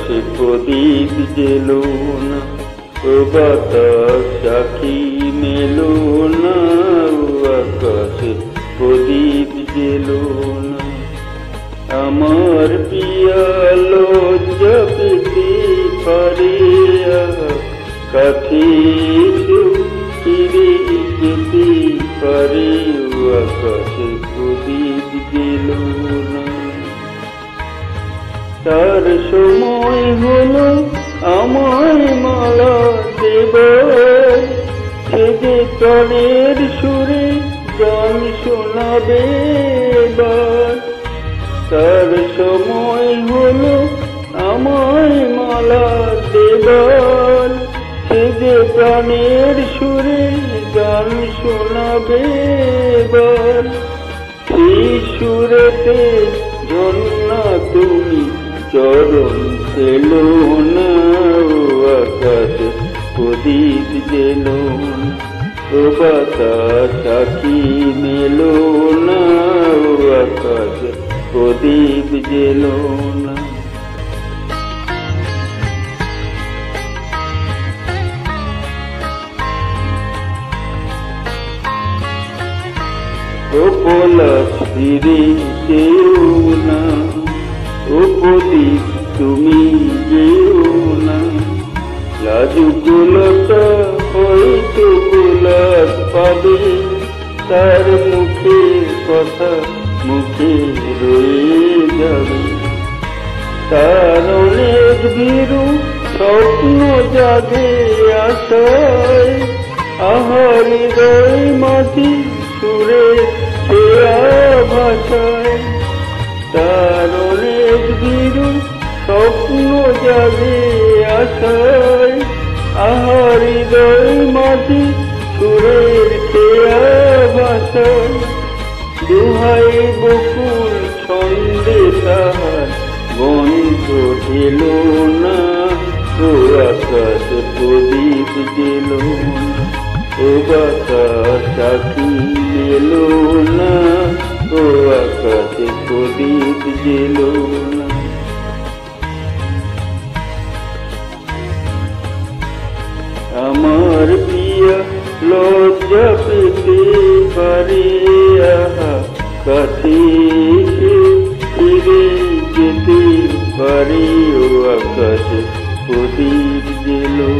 আকাশে প্রদীপ জেলো না, ও বাতাস সাক্ষী মেলো না, ও আকাশে প্রদীপ জেলো না। আমার পিয়া লজ্জা পেতে পারে, কাছে ফিরে যেতে পারে, ও আকাশে প্রদীপ জেলো না। তার সময় হলো আমায় মালা দেবার, সে যে প্রাণের সুরে গান শোনাবে এবার। তার সময় হলো আমায় মালা দেবার, সে যে প্রাণের সুরে গান শোনাবে এবার। সেই সুরেতে ঝর্ণা তুমি চরণ পেলো না, ও আকাশে প্রদীপ জেলো না, ও বাতাস সাক্ষী মেলো না, ও আকাশে প্রদীপ জেলো না। ও পলাশ ফিরে যেও না, ও প্রদীপ তুমি যেও না। লাজুকলতা হয়তো গোলাপ পাবে, তার মুখের কথা মুখে রয়ে যাবে। তার অনেক ভীরু স্বপ্ন জাগে আশায়, আহার হৃদয় মাঝি সুরে খেয়া ভাষায়। তার অনেক ভীরু স্বপ্ন জাগে আশায়, আহার হৃদয় মাঝি সুরের খেয়া ভাষায়। দুহাই বকুল ছন্দে তাহার গন্ধ ঢেলো না, ও আকাশ প্রদীপ জেলো না, ও বাতাস সাক্ষী মেলো না, ও আকাশে প্রদীপ জেলো না। আমার পিয়া লজ্জা পেতে পারে, কাছে ফিরে যেতে পারে, ও আকাশে প্রদীপ জেলো।